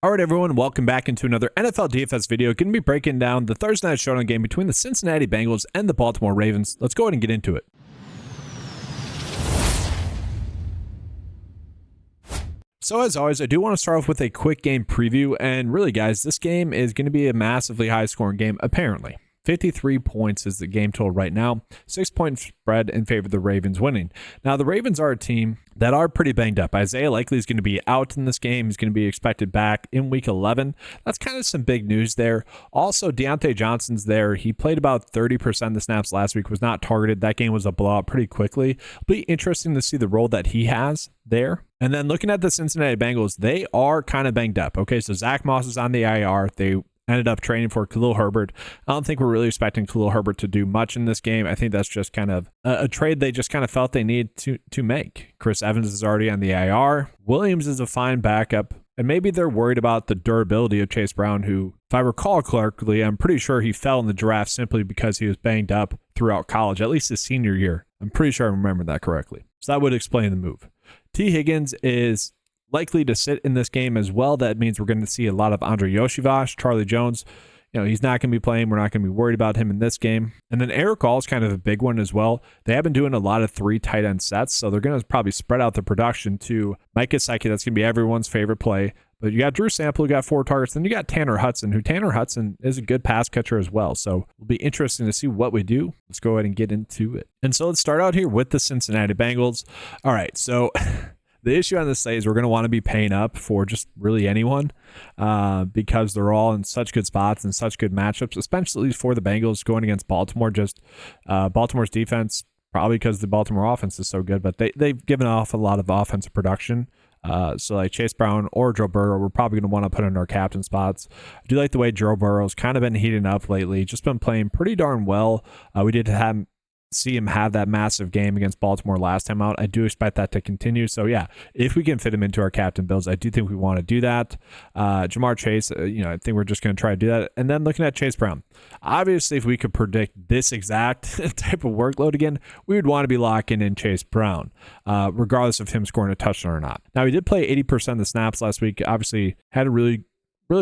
All right, everyone, welcome back into another NFL DFS video. Going to be breaking down the Thursday night showdown game between the Cincinnati Bengals and the Baltimore Ravens. Let's go ahead and get into it. So as always, I do want to start off with a quick game preview. And really, guys, this game is going to be a massively high-scoring game, apparently. 53 points is the game total right now. 6-point spread in favor of the Ravens winning. Now, the Ravens are a team that are pretty banged up. Isaiah likely is going to be out in this game. He's going to be expected back in week 11. That's kind of some big news there. Also, Deontay Johnson's there. He played about 30% of the snaps last week, was not targeted. That game was a blowout pretty quickly. It'll be interesting to see the role that he has there. And then looking at the Cincinnati Bengals, they are kind of banged up. Okay, so Zach Moss is on the IR. They ended up training for Khalil Herbert. I don't think we're really expecting Khalil Herbert to do much in this game. I think that's just kind of a trade they just kind of felt they need to make. Chris Evans is already on the IR. Williams is a fine backup. And maybe they're worried about the durability of Chase Brown, who, if I recall correctly, I'm pretty sure he fell in the draft simply because he was banged up throughout college, at least his senior year. I'm pretty sure I remember that correctly. So that would explain the move. T. Higgins is likely to sit in this game as well. That means we're going to see a lot of Andre Yoshivas, Charlie Jones. He's not going to be playing. We're not going to be worried about him in this game. And then Eric All is kind of a big one as well. They have been doing a lot of 3 tight end sets, so they're going to probably spread out the production to Mike Gesicki. That's going to be everyone's favorite play. But you got Drew Sample, who got 4 targets. Then you got Tanner Hudson, who Tanner Hudson is a good pass catcher as well. So it'll be interesting to see what we do. Let's go ahead and get into it. And so let's start out here with the Cincinnati Bengals. All right, so the issue on this slate is we're going to want to be paying up for just really anyone because they're all in such good spots and such good matchups, especially for the Bengals going against Baltimore. Just Baltimore's defense, probably because the Baltimore offense is so good, but they've given off a lot of offensive production. So like Chase Brown or Joe Burrow, we're probably going to want to put in our captain spots. I do like the way Joe Burrow's kind of been heating up lately, just been playing pretty darn well. We did see him have that massive game against Baltimore last time out. I do expect that to continue. So yeah, if we can fit him into our captain builds, I do think we want to do that. Jamar Chase, I think we're just going to try to do that. And then looking at Chase Brown, obviously if we could predict this exact type of workload again, we would want to be locking in Chase Brown, regardless of him scoring a touchdown or not. Now, he did play 80% of the snaps last week. Obviously had a really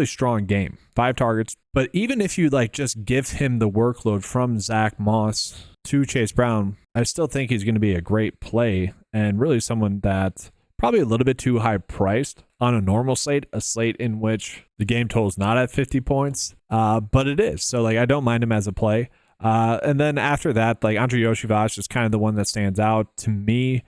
strong game, 5 targets. But even if you just give him the workload from Zach Moss to Chase Brown, I still think he's going to be a great play and really someone that's probably a little bit too high priced on a normal slate, a slate in which the game total is not at 50 points, but it is. So I don't mind him as a play. And then after that, Andre Yoshivas is kind of the one that stands out to me.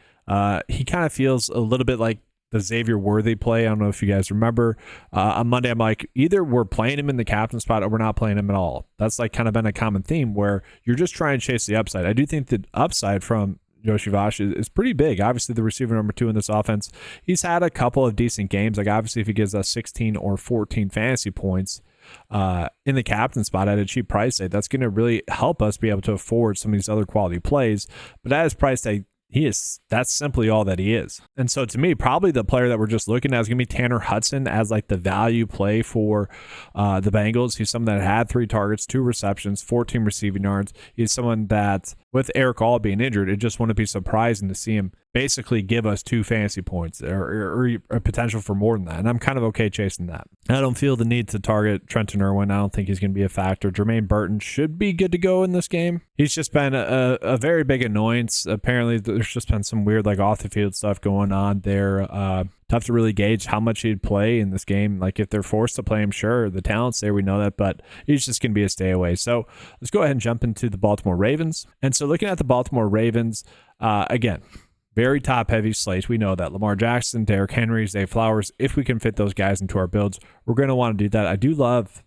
He kind of feels a little bit like the Xavier Worthy play. I don't know if you guys remember. On Monday, I'm like, either we're playing him in the captain spot or we're not playing him at all. That's kind of been a common theme where you're just trying to chase the upside. I do think the upside from Yoshivas is pretty big. Obviously, the receiver number 2 in this offense. He's had a couple of decent games. Obviously, if he gives us 16 or 14 fantasy points in the captain spot at a cheap price tag, that's going to really help us be able to afford some of these other quality plays. But at his price tag, that's simply all that he is. And so to me, probably the player that we're just looking at is going to be Tanner Hudson as the value play for the Bengals. He's someone that had 3 targets, 2 receptions, 14 receiving yards. He's someone that, with Eric All being injured, it just wouldn't be surprising to see him basically give us 2 fantasy points or a potential for more than that. And I'm kind of okay chasing that. I don't feel the need to target Trenton Irwin. I don't think he's going to be a factor. Jermaine Burton should be good to go in this game. He's just been a very big annoyance. Apparently, there's just been some weird off the field stuff going on there. Tough to really gauge how much he'd play in this game. If they're forced to play him, sure, the talent's there, we know that, but he's just going to be a stay away. So let's go ahead and jump into the Baltimore Ravens. And so looking at the Baltimore Ravens, again, very top-heavy slate. We know that Lamar Jackson, Derrick Henry, Zay Flowers, if we can fit those guys into our builds, we're going to want to do that. I do love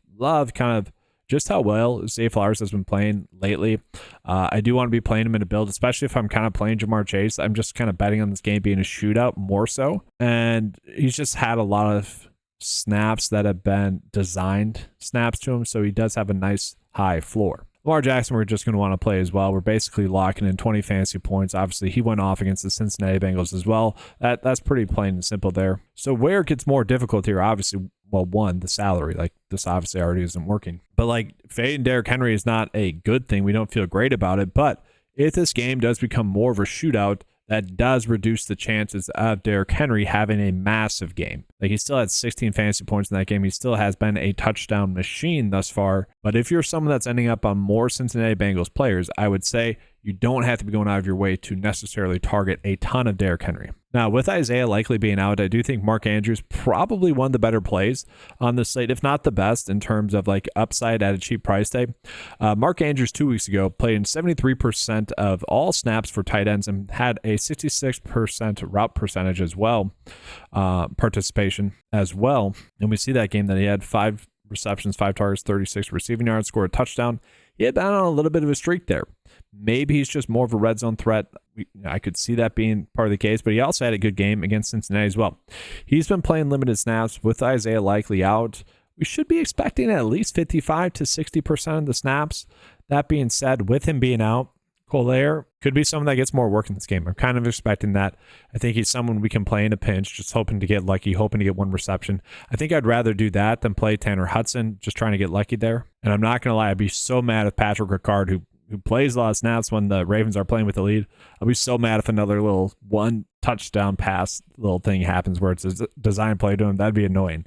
kind of just how well Zay Flowers has been playing lately. I do want to be playing him in a build, especially if I'm kind of playing Jamar Chase. I'm just kind of betting on this game being a shootout more so. And he's just had a lot of snaps that have been designed snaps to him, so he does have a nice high floor. Lamar Jackson, we're just going to want to play as well. We're basically locking in 20 fantasy points. Obviously, he went off against the Cincinnati Bengals as well. That's pretty plain and simple there. So where it gets more difficult here, obviously, well, one, the salary. This obviously already isn't working. But fading Derrick Henry is not a good thing. We don't feel great about it. But if this game does become more of a shootout, that does reduce the chances of Derrick Henry having a massive game. Like, he still had 16 fantasy points in that game. He still has been a touchdown machine thus far. But if you're someone that's ending up on more Cincinnati Bengals players, I would say you don't have to be going out of your way to necessarily target a ton of Derrick Henry. Now, with Isaiah likely being out, I do think Mark Andrews probably one of the better plays on the slate, if not the best in terms of like upside at a cheap price tag. Mark Andrews 2 weeks ago played in 73% of all snaps for tight ends and had a 66% route percentage as well, participation as well. And we see that game that he had 5 receptions, 5 targets, 36 receiving yards, scored a touchdown. He had been on a little bit of a streak there. Maybe he's just more of a red zone threat. I could see that being part of the case, but he also had a good game against Cincinnati as well. He's been playing limited snaps with Isaiah likely out. We should be expecting at least 55 to 60% of the snaps. That being said, with him being out, Collier could be someone that gets more work in this game. I'm kind of expecting that. I think he's someone we can play in a pinch, just hoping to get lucky, hoping to get 1 reception. I think I'd rather do that than play Tanner Hudson, just trying to get lucky there. And I'm not going to lie, I'd be so mad if Patrick Ricard, who plays a lot of snaps when the Ravens are playing with the lead, I'll be so mad if another little 1 touchdown pass little thing happens where it's a design play to him. That'd be annoying.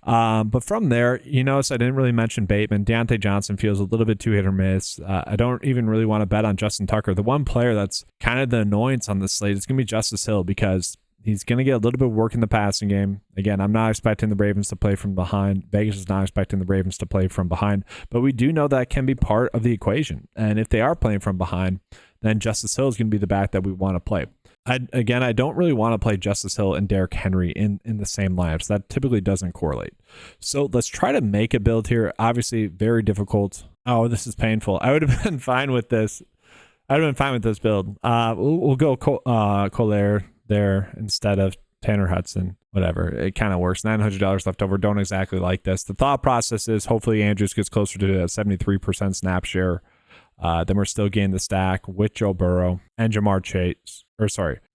But from there, you notice I didn't really mention Bateman. Deontay Johnson feels a little bit too hit or miss. I don't even really want to bet on Justin Tucker. The one player that's kind of the annoyance on this slate is going to be Justice Hill, because he's going to get a little bit of work in the passing game. Again, I'm not expecting the Ravens to play from behind. Vegas is not expecting the Ravens to play from behind. But we do know that can be part of the equation. And if they are playing from behind, then Justice Hill is going to be the back that we want to play. I don't really want to play Justice Hill and Derrick Henry in the same lineups. That typically doesn't correlate. So let's try to make a build here. Obviously, very difficult. Oh, this is painful. I would have been fine with this. I would have been fine with this build. We'll go Collier there instead of Tanner Hudson. Whatever. It kind of works. $900 left over. Don't exactly like this. The thought process is hopefully Andrews gets closer to that 73% snap share. Then we're still getting the stack with Joe Burrow and Jamar Chase,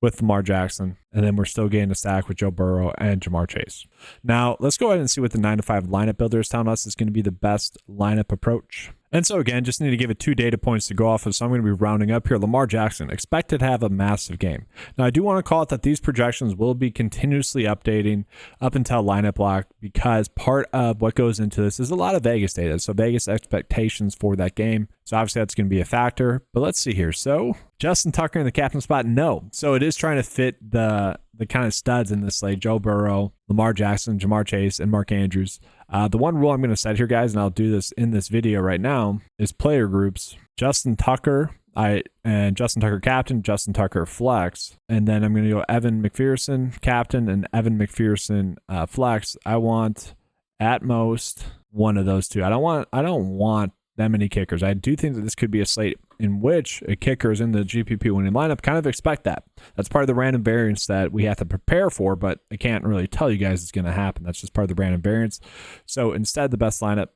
with Lamar Jackson. And then we're still getting the stack with Joe Burrow and Jamar Chase. Now, let's go ahead and see what the 9-to-5 lineup builder is telling us is going to be the best lineup approach. And so again, just need to give it 2 data points to go off of. So I'm going to be rounding up here. Lamar Jackson, expected to have a massive game. Now, I do want to call it that these projections will be continuously updating up until lineup lock, because part of what goes into this is a lot of Vegas data. So Vegas expectations for that game. So obviously that's going to be a factor. But let's see here. So Justin Tucker in the captain spot? No. So it is trying to fit the kind of studs in this slate: Joe Burrow, Lamar Jackson, Jamar Chase, and Mark Andrews. The one rule I'm going to set here, guys, and I'll do this in this video right now, is player groups. Justin Tucker, and Justin Tucker captain, Justin Tucker flex, and then I'm going to go Evan McPherson captain and Evan McPherson flex. I want at most one of those two. I don't want that many kickers. I do think that this could be a slate in which a kicker is in the GPP winning lineup. Kind of expect that. That's part of the random variance that we have to prepare for, but I can't really tell you guys it's going to happen. That's just part of the random variance. So instead, the best lineup,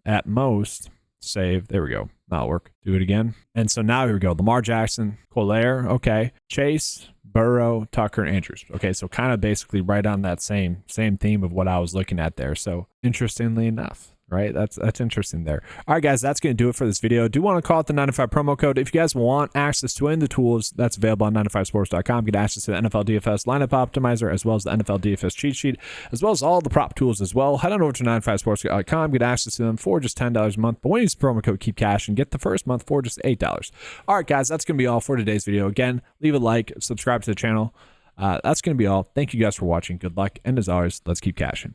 at most, save. There we go. That'll work. Do it again. And so now here we go. Lamar Jackson, Collier, okay. Chase, Burrow, Tucker, Andrews. Okay, so kind of basically right on that same theme of what I was looking at there. So interestingly enough, right? That's interesting there. All right, guys, that's going to do it for this video. Do want to call it the 9-to-5 promo code. If you guys want access to any of the tools, that's available on 9to5sports.com. Get access to the NFL DFS lineup optimizer, as well as the NFL DFS cheat sheet, as well as all the prop tools as well. Head on over to 9to5sports.com. Get access to them for just $10 a month. But when you use the promo code Keep Cash and get the first month for just $8. All right, guys, that's going to be all for today's video. Again, leave a like, subscribe to the channel. That's going to be all. Thank you guys for watching. Good luck. And as always, let's keep cashing.